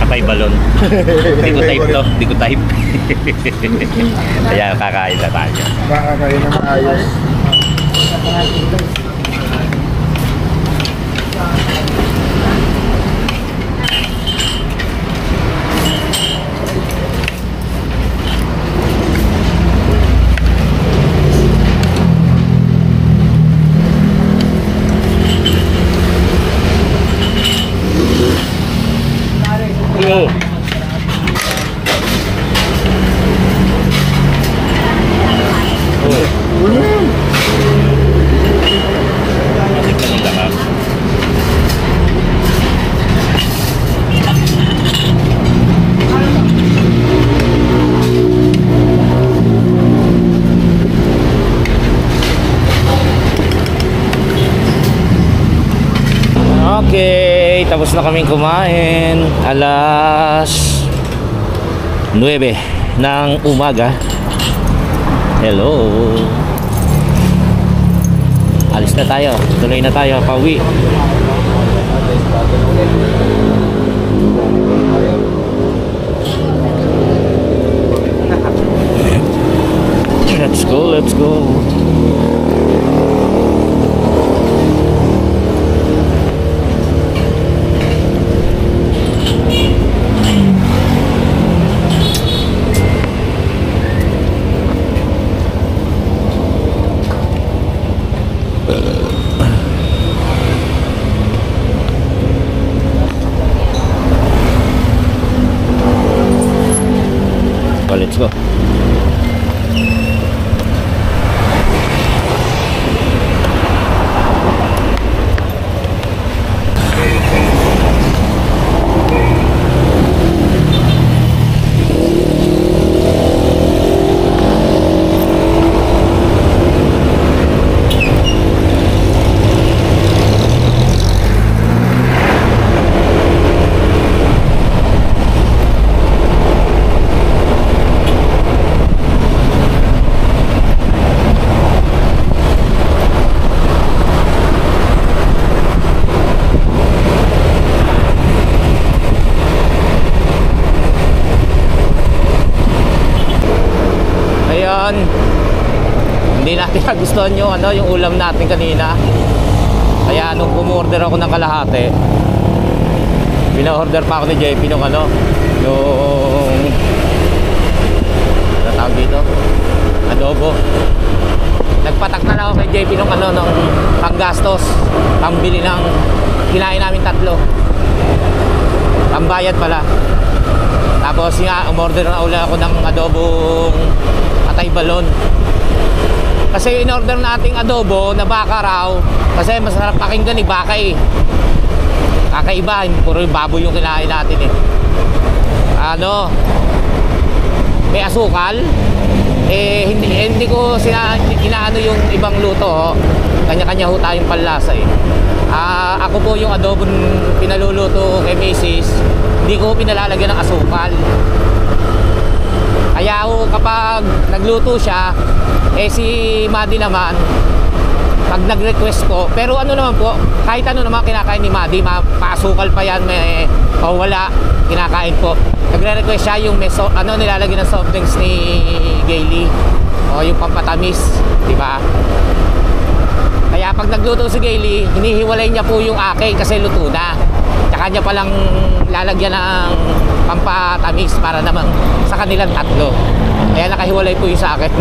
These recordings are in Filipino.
Atay balon. Hindi ko type to. Hindi ko type. Kaya kakain na tayo. Makakain na maayos. Yo. Matikman yung lakas. Okay, tapos na kaming kumain. Alas 9 ng umaga. Hello. Alis na tayo. Tuloy na tayo. Pauwi. Let's go, let's go. Oh, let's go. Ayan. Hindi natin nagustuhan yung yung ulam natin kanina. Kaya nung umorder ako ng kalahati, pina-order pa ako ni JP nung yung tawag dito, adobo. Nagpatak na lang ako kay JP nung nung panggastos, pambili ng kinain namin 3. Pambayad pala. Tapos nga, umorder na ulit ako ng adobong atay balon. Kasi yung in-order nating adobo na baka raw, kasi masarap pakinggan baka kakaiba, puro yung baboy yung kinain natin may asukal. Hindi ko inaano yung ibang luto. Kanya-kanya ho tayong panlasa ako po yung adobo pinaluluto kay Mrs. Hindi ko pinalalagyan ng asukal. Kaya ho kapag nagluto siya, si Madi naman, pag nag-request po, pero naman po, kahit naman kinakain ni Madi, maasukal pa yan, may wala, kinakain po. Nagre-request siya yung nilalagyan ng soft drinks ni Gailey, o yung pampatamis, di ba? Kaya pag nagluto si Gailey, hinihiwalay niya po yung akin kasi luto na. Tsaka niya palang lalagyan ng pampatamis para naman sa kanilang 3. Kaya nakahiwalay po yung sa akin.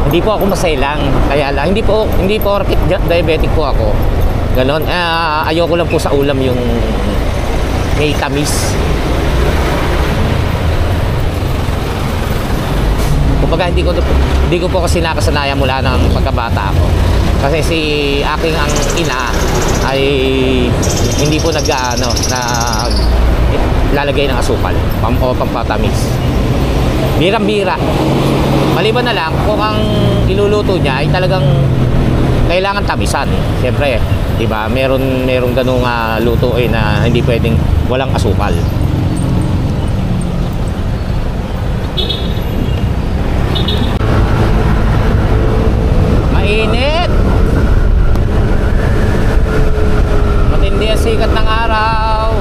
Hindi po ako masailang, kaya lang hindi po diabetic po ako. Ganon. Ayoko lang po sa ulam yung may tamis. Kumbaga hindi ko po kasi nakasanayan mula ng pagkabata ako. Kasi si aking ang ina ay hindi po lalagay ng asukal o pampatamis. Birang-bira. Maliban na lang kung ang iluluto niya ay talagang kailangan tamisan. Siyempre, 'di ba? Meron ganung luto na hindi pwedeng walang asukal. Mainit. Matindi ang sikat ng araw.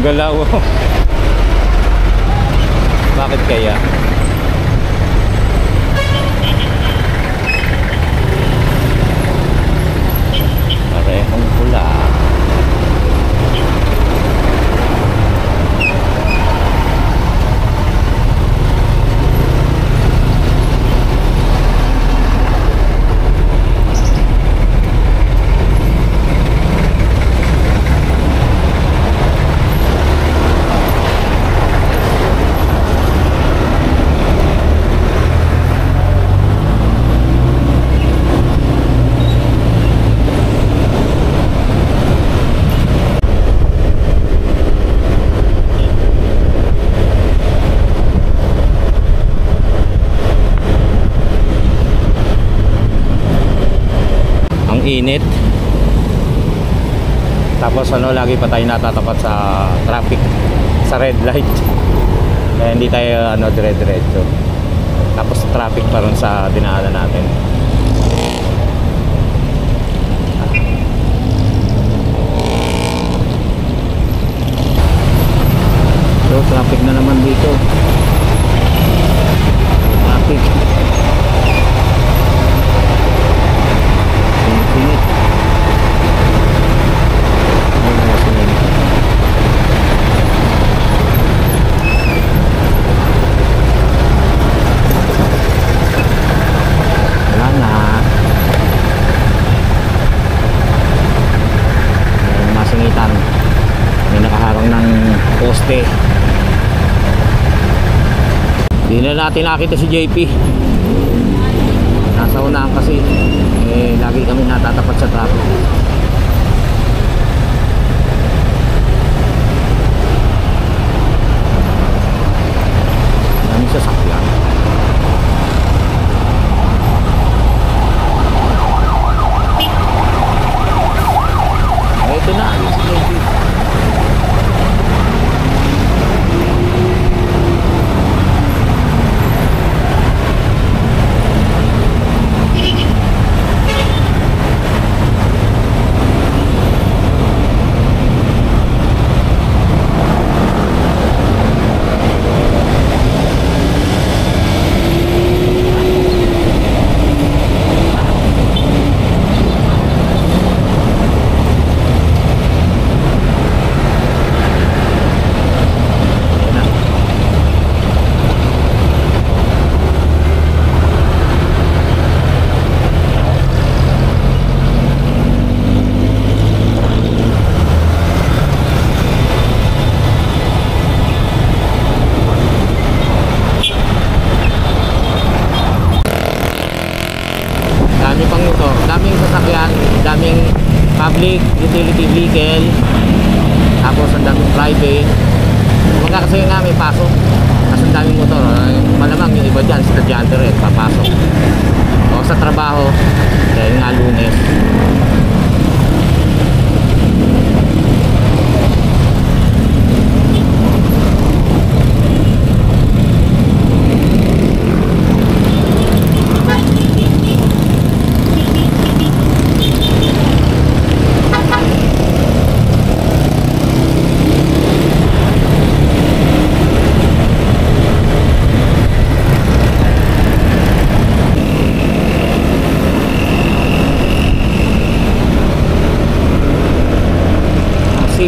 galaw. Bakit kaya? Parehong pula. Init. Tapos lagi pa tayo natatapat sa traffic, sa red light. Kaya hindi tayo dire-diretso. Tapos traffic pa rin sa dinaanan natin. So traffic na naman dito. Traffic. Init. Wala na. May masingitan. May nakaharang ng poste. Hindi na natin nakita si JP. Nasa unahan kasi. Lagi kami natatapat sa traffic. Maraming sasakyan. Ito na. Daming sasakyan, daming public utility vehicle, tapos ang daming private. Mga kasi nga may pasok, kasi ang daming motor. Malamang yung iba dyan, estudyante rin, papasok o sa trabaho dahil nga Lunes.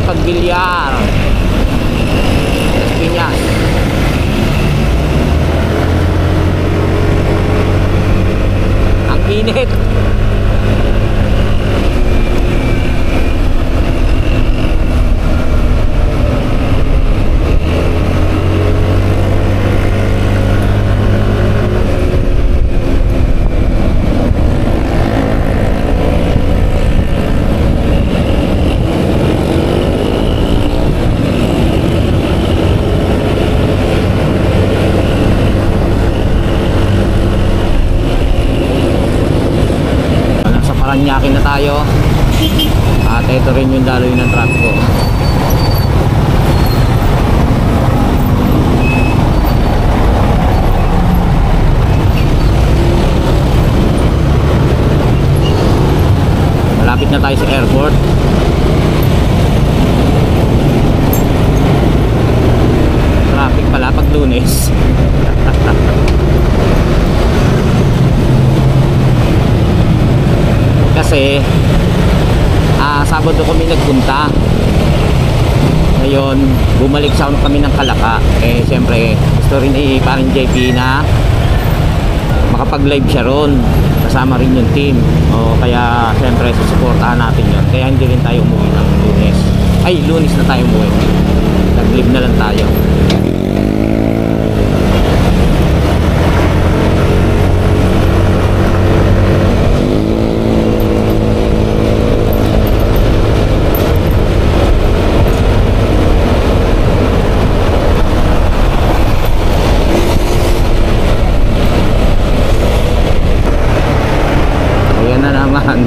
Pagbilyar Las Piñas. Ang init. Paranaque na tayo. At ito rin yung daloy ng trapiko. Malapit na tayo sa airport. Lunes. Kasi Sabado kami nagpunta. Ngayon bumalik sa kami ng Kalaka. Siyempre gusto rin parang JP na makapag live siya ron, kasama rin yung team. Kaya siyempre susuportahan natin yun. Kaya hindi rin tayo umuwi ng Lunes. Lunes na tayo umuwi. Nag-live na lang tayo. Ayan na naman.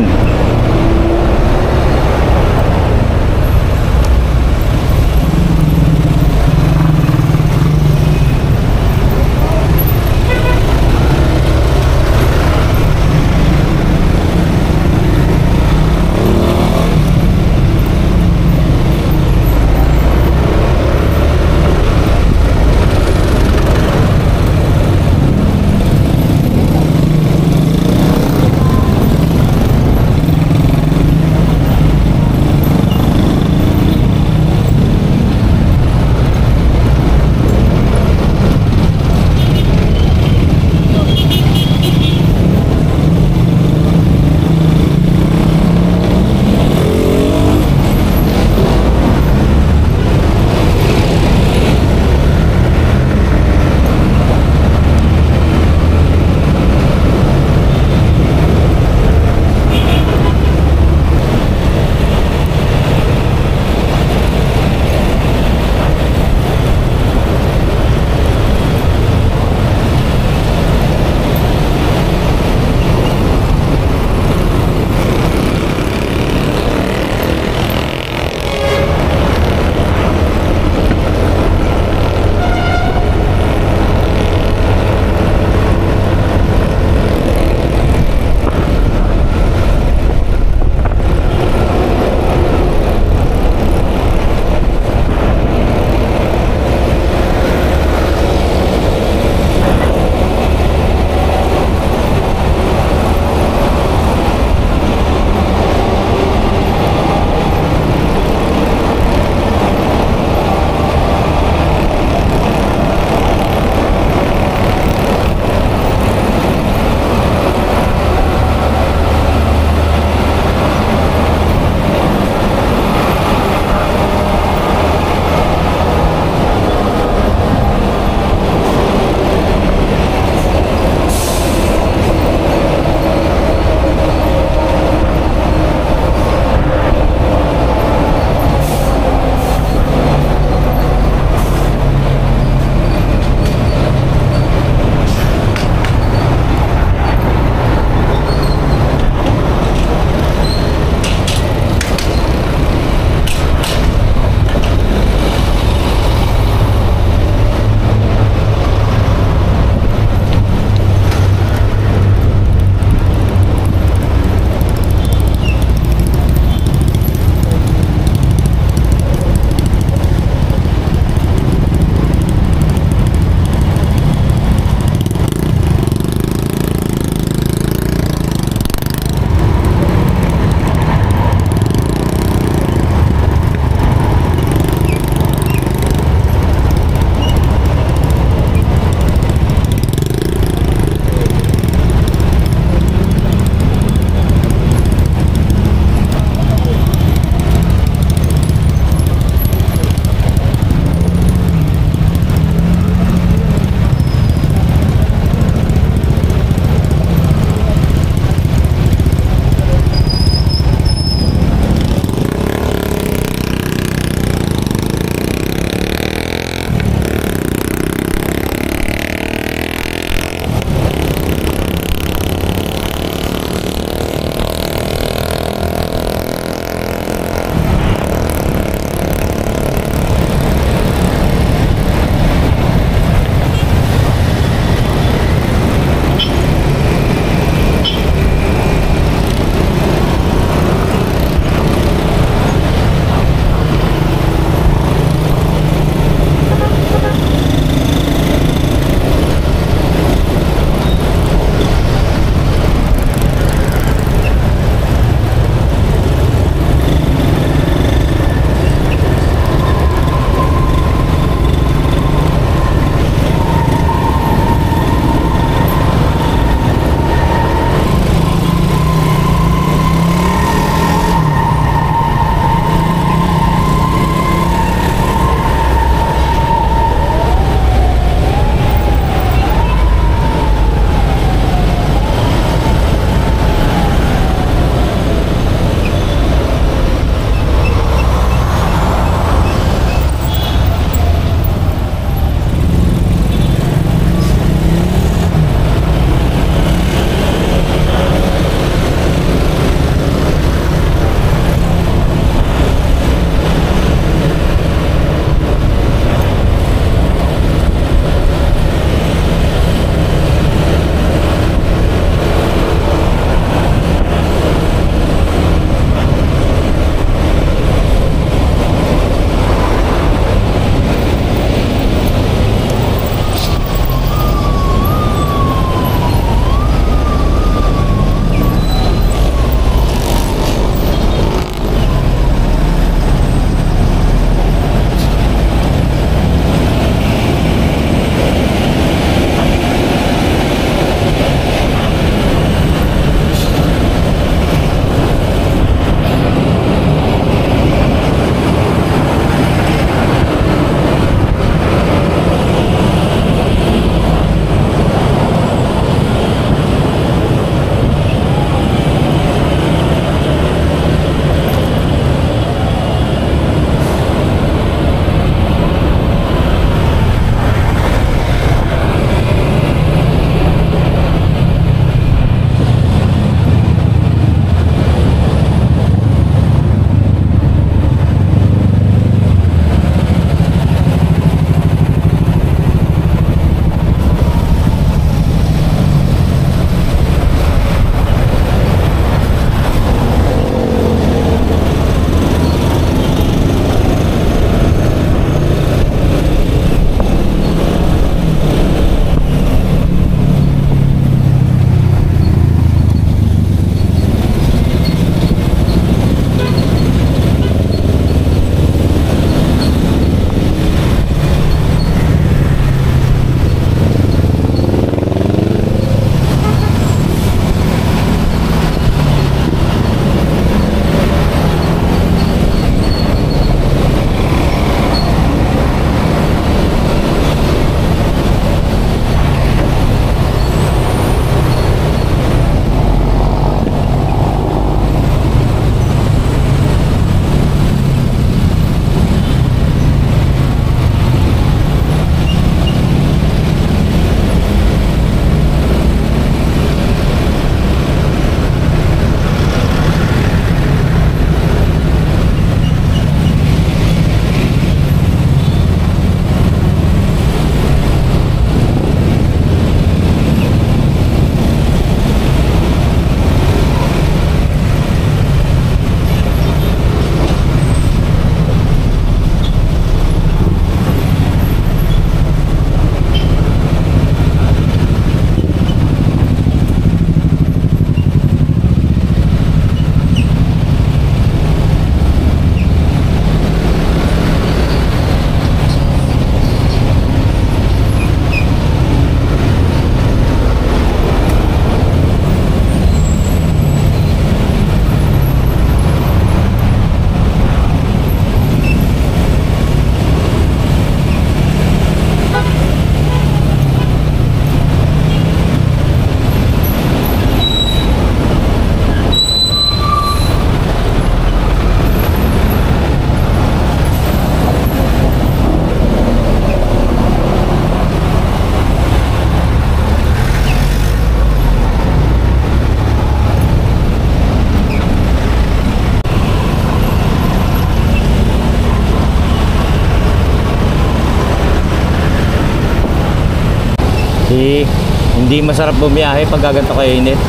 Hindi masarap bumiyahe pag gaganto kainit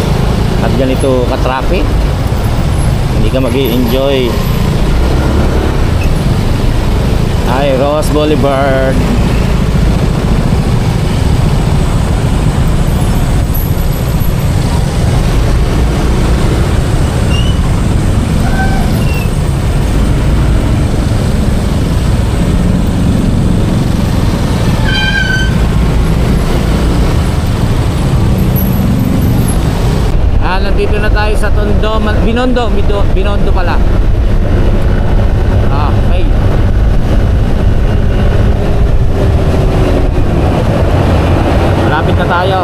at ganito ka-traffic. Hindi ka mag-i-enjoy. Ay, Ross Boulevard. Nandito na tayo sa Tondo, Binondo pala. Okay. Malapit na tayo.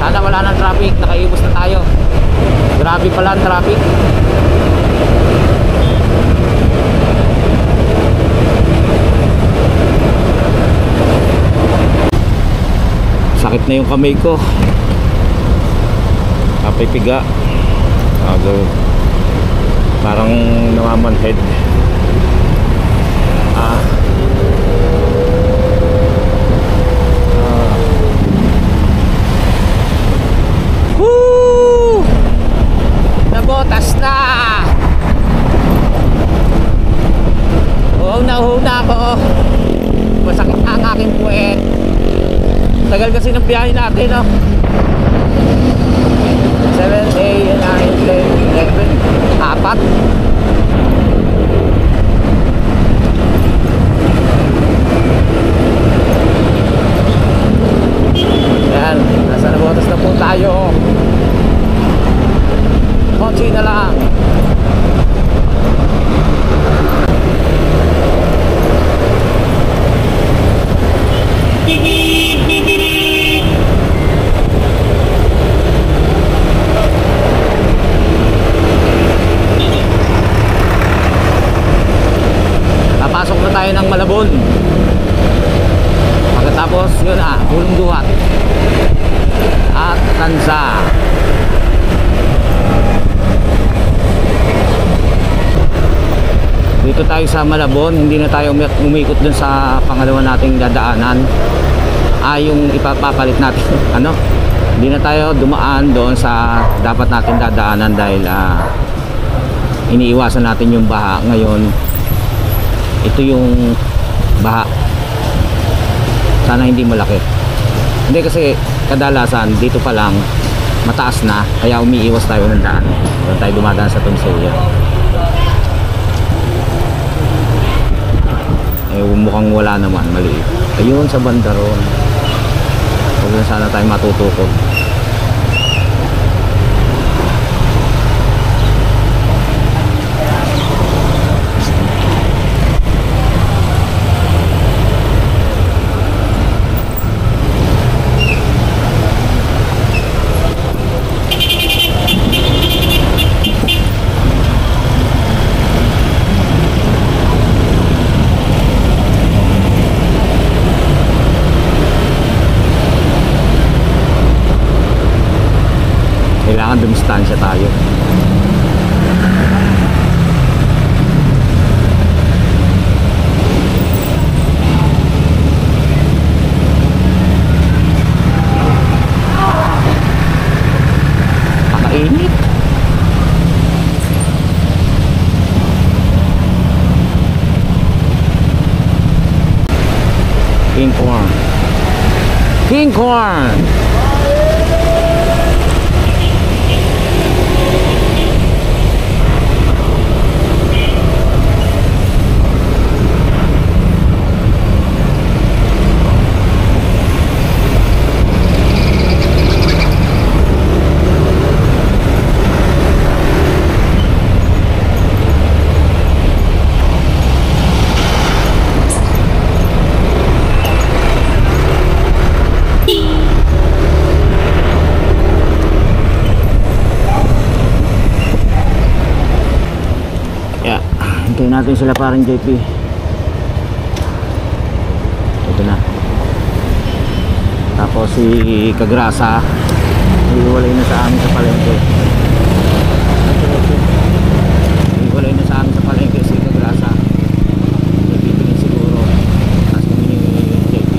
Sana wala nang traffic, nakaiwas na tayo. Grabe pala ang traffic. Sakit na yung kamay ko. Kapipiga. Parang namamanhead. Woo! Nabotas na. Uhuna ako. Masakit ang aking puwet. Tagal kasi ng biyahe natin, no? 7, 8, 9, 10, 11, 4. Ayan, nasa Nabotas na po tayo. Konti na lang. Papasok na tayo ng Malabon. Pagkatapos yun Hulong Duhat at Tanza. Dito tayo sa Malabon. Hindi na tayo umikot dun sa pangalawa nating dadaanan, yung ipapapalit natin. Hindi na tayo dumaan doon sa dapat natin dadaanan dahil iniiwasan natin yung baha. Ngayon ito yung baha. Sana hindi malaki. Hindi, kasi kadalasan dito pa lang mataas na, kaya umiiwas tayo ng daan. Doon tayo dumadaan sa Tonsilya. Mukhang wala naman, maliit. Ayun sa bandaron. Huwag na sana tayo matutukod. Kailangan dumistansya tayo. Pakainit. King corn. King corn. Hintayin natin sila parang JP. Ito na. Tapos si Kagrasa iiwalay na sa amin sa palengke. Iiwalay na sa amin sa palengke si Kagrasa. Ipitingin siguro. Tapos kami ni JP.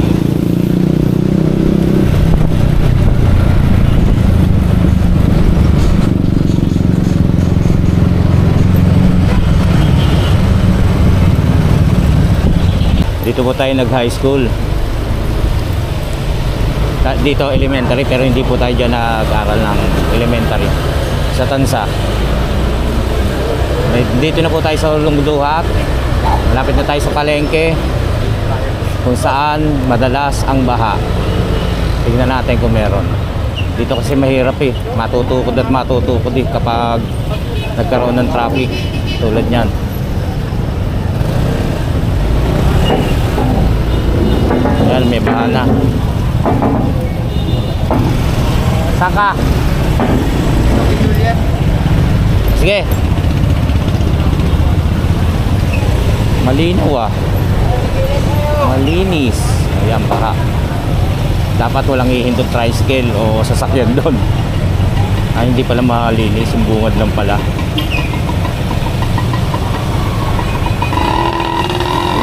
Dito po tayo nag-high school. Dito elementary, pero hindi po tayo dyan nag-aral ng elementary. Sa Tansa. Dito na po tayo sa Lungduhat. Malapit na tayo sa palengke, kung saan madalas ang baha. Tignan natin kung meron. Dito kasi mahirap eh, matutukod at matutukod eh kapag nagkaroon ng traffic tulad nyan. Ayan, may baha na. Saan ka? Sige. Malinaw ah. Malinis. Ayan, baha. Dapat walang ihindot tricycle o sasakyan doon. Ay, hindi pala malinis. Yung bungad lang pala.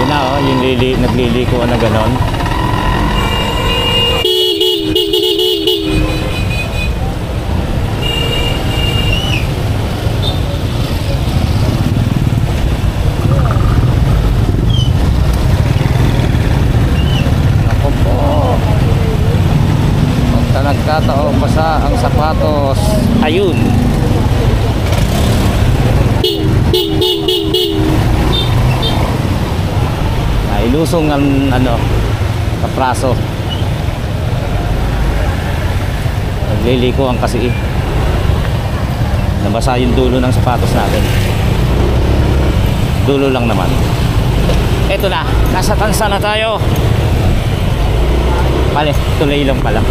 Yun na oh, yung nagliliko na ganon. Nagkataon basa ang sapatos. Ayun. Ilusong ang kapraso. Nagliliko ang kasi nabasa yung dulo ng sapatos natin. Dulo lang naman. Eto na, nasa Tansa na tayo. Pale, tuloy lang pala.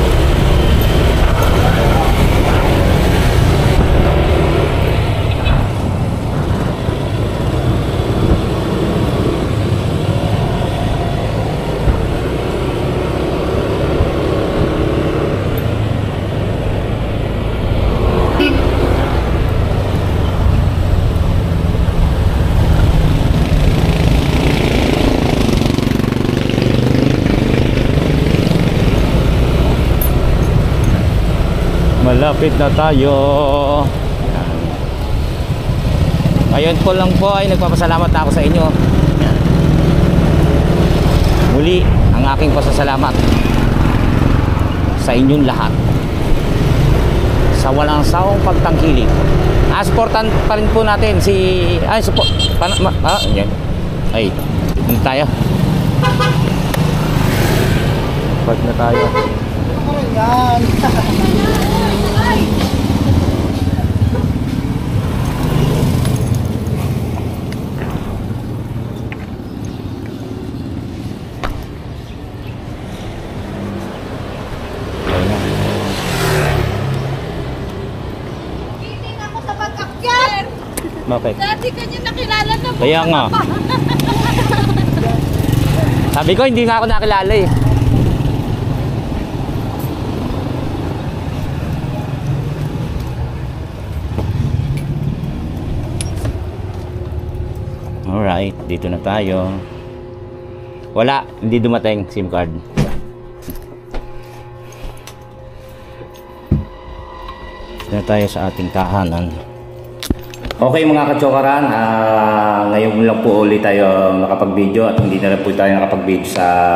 Malapit na tayo. Ngayon po lang po ay nagpapasalamat na ako sa inyo. Muli ang aking pasasalamat sa inyong lahat sa walang sawang pagtangkilik. Supportan pa rin po natin si support yan. Ay, dun tayo. Support na tayo. Yan. Bakit? Dati kanya nakilala na po. Kaya nga. Sabi ko hindi nga ako nakilala eh. Alright, dito na tayo. Wala, hindi dumating SIM card. Dito na tayo sa ating tahanan. Okay mga kachokaran, ngayon lang po ulit tayo nakapag-video at hindi na po tayo nakapag-video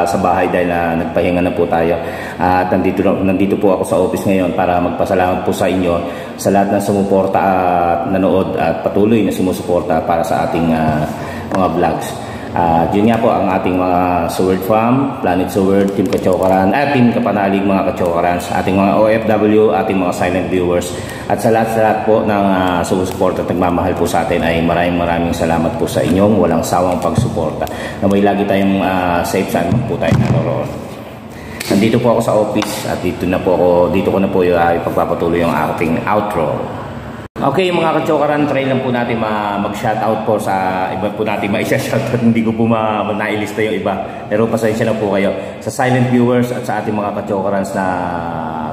sa bahay dahil nagpahinga na po tayo. At nandito po ako sa office ngayon para magpasalamat po sa inyo sa lahat ng sumuporta at nanood at patuloy na sumusuporta para sa ating mga vlogs. Yun nga po ang ating mga Seward Farm, Planet Seward, Team Kachokaran, at Team Kapanalig mga Kachokaran, ating mga OFW, ating mga silent viewers, at sa lahat po ng sumusuporta at nagmamahal po sa atin ay maraming salamat po sa inyong walang sawang pagsuporta. Na may lagi tayong safe saan po tayo naroon. Nandito po ako sa office at dito ko na po ipagpapatuloy yung ating outro. Okay mga kachokaran, try lang po natin mag-shoutout po sa iba po natin ma-shoutout. Hindi ko po nailista yung iba. Pero pasensya na po kayo sa silent viewers at sa ating mga kachokarans na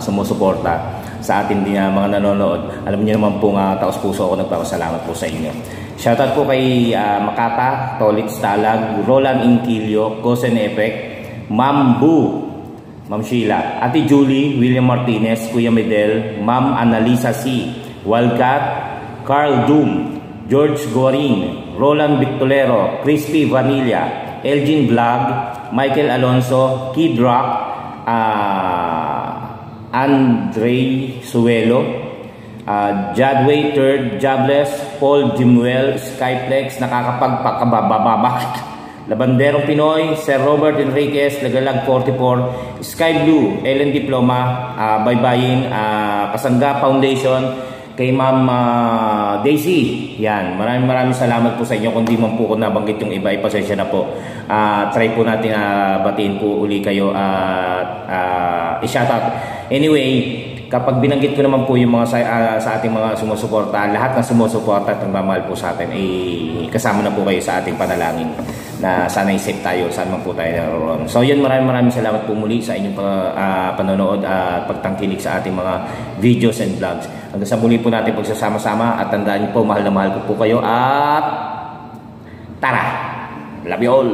sumusuporta sa ating mga nanonood. Alam niyo naman po taos puso ako nagpapasalamat po sa inyo. Shoutout po kay Makata, Tolit Stalag, Roland Inquilio, Gosen Efek, Ma'am Bu, Ma'am Sheila, Ate Julie, William Martinez, Kuya Medel, Ma'am Annalisa C, Wildcat, Carl Doom, George Gorin, Roland Victolero, Crispy Vanilla, Elgin Vlog, Michael Alonso, Kid Rock, Andre Suelo, Jadway Third, Jobless, Paul Jimuel, Skyplex, nakakapagpakabababak, Labanderong Pinoy, Sir Robert Enriquez, Lagalag 44, Sky Blue, Ellen Diploma, Baybayin, Kasangga Foundation, kay Ma'am Daisy. Yan, maraming salamat po sa inyo. Kung di man po ko nabanggit yung iba, ipasensya na po. Try po natin batiin po uli kayo at i-shoutout. Anyway, kapag binanggit ko naman po yung mga sa ating mga sumusuporta, lahat ng sumusuporta at nagmamahal po sa atin, kasama na po kayo sa ating panalangin na sana i-safe tayo saan man po tayo naroon. So yun, maraming salamat po muli sa inyong panonood at pagtangkilik sa ating mga videos and vlogs. Hanggang sa muli po natin pagsasama-sama at tandaan niyo po, mahal na mahal ko po kayo at tara! Love you all!